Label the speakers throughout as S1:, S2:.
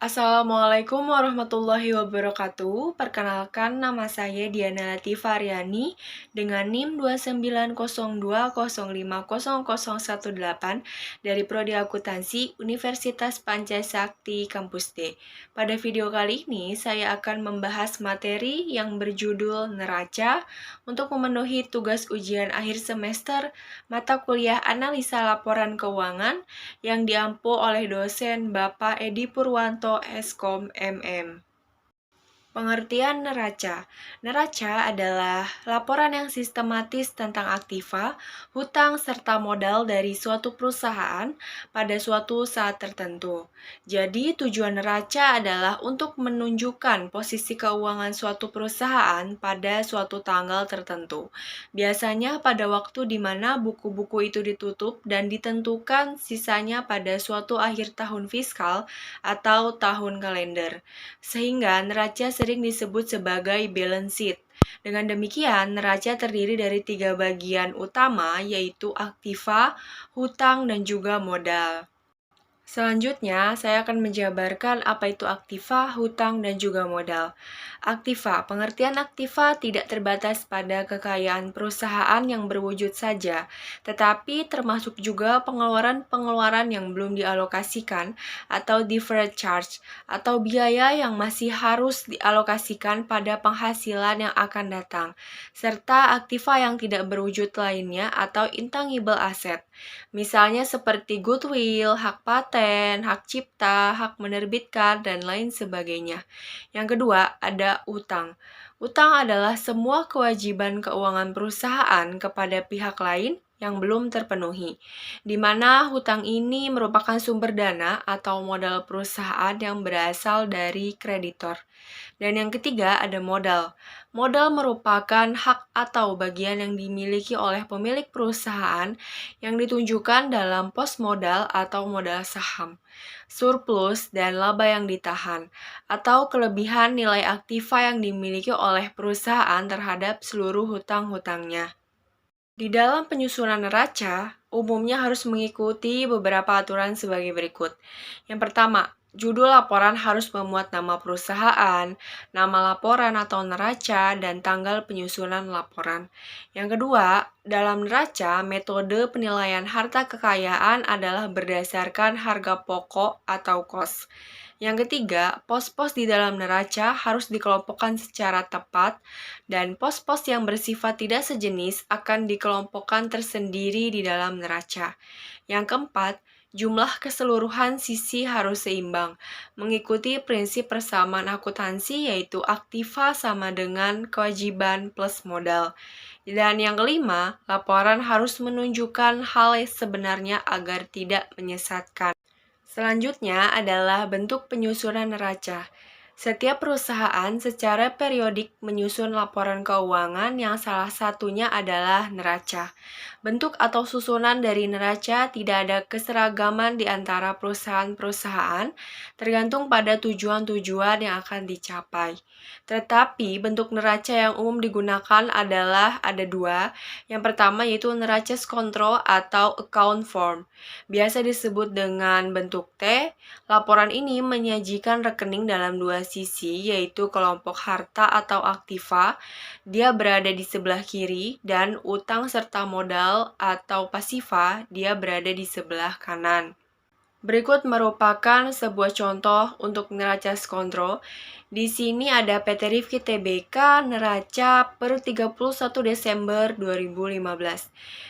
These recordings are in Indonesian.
S1: Assalamualaikum warahmatullahi wabarakatuh. Perkenalkan, nama saya Diana Latifah Aryani dengan NIM 2902050018 dari Prodi Akuntansi Universitas Pancasakti Kampus D. Pada video kali ini, saya akan membahas materi yang berjudul neraca untuk memenuhi tugas ujian akhir semester mata kuliah analisa laporan keuangan yang diampu oleh dosen Bapak Edi Purwanto Eskom MM. Pengertian neraca. Neraca adalah laporan yang sistematis tentang aktiva, hutang, serta modal dari suatu perusahaan pada suatu saat tertentu. Jadi, tujuan neraca adalah untuk menunjukkan posisi keuangan suatu perusahaan pada suatu tanggal tertentu. Biasanya pada waktu di mana buku-buku itu ditutup dan ditentukan sisanya pada suatu akhir tahun fiskal atau tahun kalender. Sehingga neraca sering disebut sebagai balance sheet. Dengan demikian, neraca terdiri dari 3 bagian utama, yaitu aktiva, hutang, dan juga modal. Selanjutnya, saya akan menjabarkan apa itu aktiva, hutang, dan juga modal. Aktiva, pengertian aktiva tidak terbatas pada kekayaan perusahaan yang berwujud saja, tetapi termasuk juga pengeluaran-pengeluaran yang belum dialokasikan atau deferred charge, atau biaya yang masih harus dialokasikan pada penghasilan yang akan datang, serta aktiva yang tidak berwujud lainnya atau intangible asset. Misalnya seperti goodwill, hak paten, hak cipta, hak menerbitkan, dan lain sebagainya. Yang kedua, ada utang. Utang adalah semua kewajiban keuangan perusahaan kepada pihak lain yang belum terpenuhi, di mana hutang ini merupakan sumber dana atau modal perusahaan yang berasal dari kreditor. Dan yang ketiga ada modal. Modal merupakan hak atau bagian yang dimiliki oleh pemilik perusahaan yang ditunjukkan dalam pos modal atau modal saham, surplus dan laba yang ditahan, atau kelebihan nilai aktiva yang dimiliki oleh perusahaan terhadap seluruh hutang-hutangnya. Di dalam penyusunan neraca, umumnya harus mengikuti beberapa aturan sebagai berikut. Yang pertama, judul laporan harus memuat nama perusahaan, nama laporan atau neraca, dan tanggal penyusunan laporan. Yang kedua, dalam neraca, metode penilaian harta kekayaan adalah berdasarkan harga pokok atau kos. Yang ketiga, pos-pos di dalam neraca harus dikelompokkan secara tepat dan pos-pos yang bersifat tidak sejenis akan dikelompokkan tersendiri di dalam neraca. Yang keempat, jumlah keseluruhan sisi harus seimbang, mengikuti prinsip persamaan akuntansi yaitu aktiva sama dengan kewajiban plus modal. Dan yang kelima, laporan harus menunjukkan hal yang sebenarnya agar tidak menyesatkan. Selanjutnya adalah bentuk penyusunan neraca. Setiap perusahaan secara periodik menyusun laporan keuangan yang salah satunya adalah neraca. Bentuk atau susunan dari neraca tidak ada keseragaman di antara perusahaan-perusahaan, tergantung pada tujuan-tujuan yang akan dicapai. Tetapi bentuk neraca yang umum digunakan adalah ada dua. Yang pertama yaitu neraca kontrol atau account form. Biasa disebut dengan bentuk T. Laporan ini menyajikan rekening dalam dua sisi, yaitu kelompok harta atau aktiva, dia berada di sebelah kiri, dan utang serta modal atau pasiva, dia berada di sebelah kanan. Berikut merupakan sebuah contoh untuk neraca kontrol. Di sini ada PT Rifki Tbk neraca per 31 Desember 2015.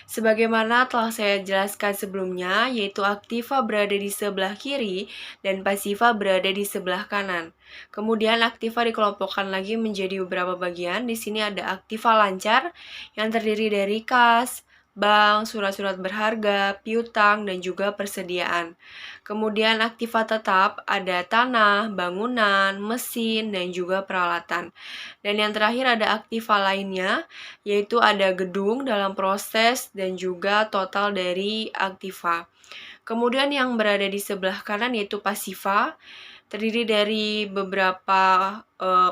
S1: Sebagaimana telah saya jelaskan sebelumnya, yaitu aktiva berada di sebelah kiri dan pasiva berada di sebelah kanan. Kemudian aktiva dikelompokkan lagi menjadi beberapa bagian. Di sini ada aktiva lancar yang terdiri dari kas, bank, surat-surat berharga, piutang, dan juga persediaan. Kemudian aktiva tetap ada tanah, bangunan, mesin, dan juga peralatan. Dan yang terakhir ada aktiva lainnya, yaitu ada gedung dalam proses dan juga total dari aktiva. Kemudian yang berada di sebelah kanan yaitu pasifa, terdiri dari beberapa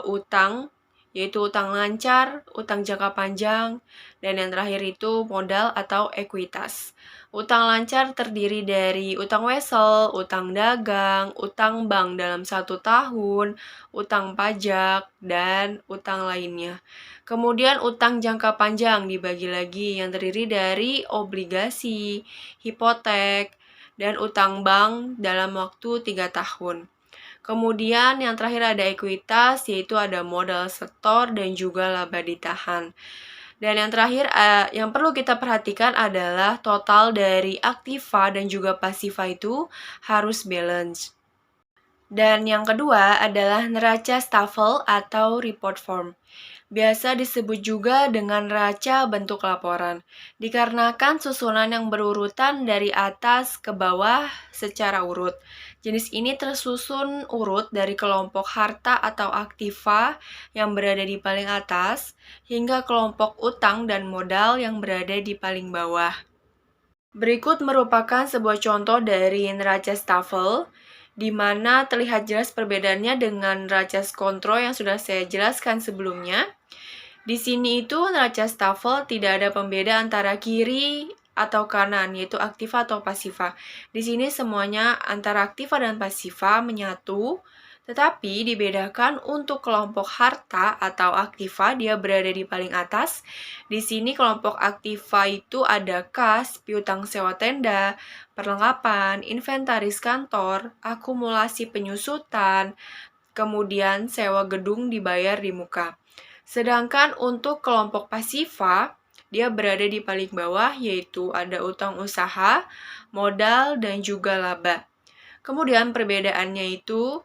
S1: utang, yaitu utang lancar, utang jangka panjang, dan yang terakhir itu modal atau ekuitas. Utang lancar terdiri dari utang wesel, utang dagang, utang bank dalam 1 tahun, utang pajak, dan utang lainnya. Kemudian utang jangka panjang dibagi lagi yang terdiri dari obligasi, hipotek, dan utang bank dalam waktu 3 tahun. Kemudian yang terakhir ada ekuitas, yaitu ada modal setor dan juga laba ditahan. Dan yang terakhir, yang perlu kita perhatikan adalah total dari aktiva dan juga pasiva itu harus balance. Dan yang kedua adalah neraca Staffel atau report form. Biasa disebut juga dengan neraca bentuk laporan, dikarenakan susunan yang berurutan dari atas ke bawah secara urut. Jenis ini tersusun urut dari kelompok harta atau aktiva yang berada di paling atas, hingga kelompok utang dan modal yang berada di paling bawah. Berikut merupakan sebuah contoh dari neraca Staffel, di mana terlihat jelas perbedaannya dengan neraca Skontro yang sudah saya jelaskan sebelumnya. Di sini itu neraca Staffel tidak ada pembeda antara kiri atau kanan, yaitu aktiva atau pasiva. Di sini semuanya antara aktiva dan pasiva menyatu, tetapi dibedakan untuk kelompok harta atau aktiva dia berada di paling atas. Di sini kelompok aktiva itu ada kas, piutang sewa tenda, perlengkapan, inventaris kantor, akumulasi penyusutan, kemudian sewa gedung dibayar di muka. Sedangkan untuk kelompok pasiva, dia berada di paling bawah, yaitu ada utang usaha, modal, dan juga laba. Kemudian perbedaannya itu,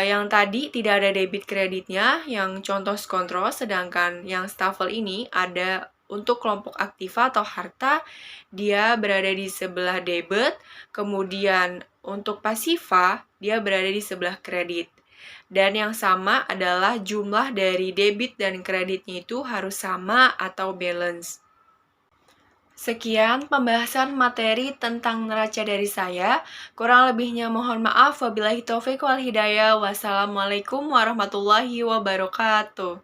S1: yang tadi tidak ada debit kreditnya, yang contoh Skontro, sedangkan yang Staffel ini ada untuk kelompok aktiva atau harta, dia berada di sebelah debit, kemudian untuk pasiva, dia berada di sebelah kredit. Dan yang sama adalah jumlah dari debit dan kreditnya itu harus sama atau balance. Sekian pembahasan materi tentang neraca dari saya. Kurang lebihnya mohon maaf. Wabillahi taufiq wal hidayah. Wassalamualaikum warahmatullahi wabarakatuh.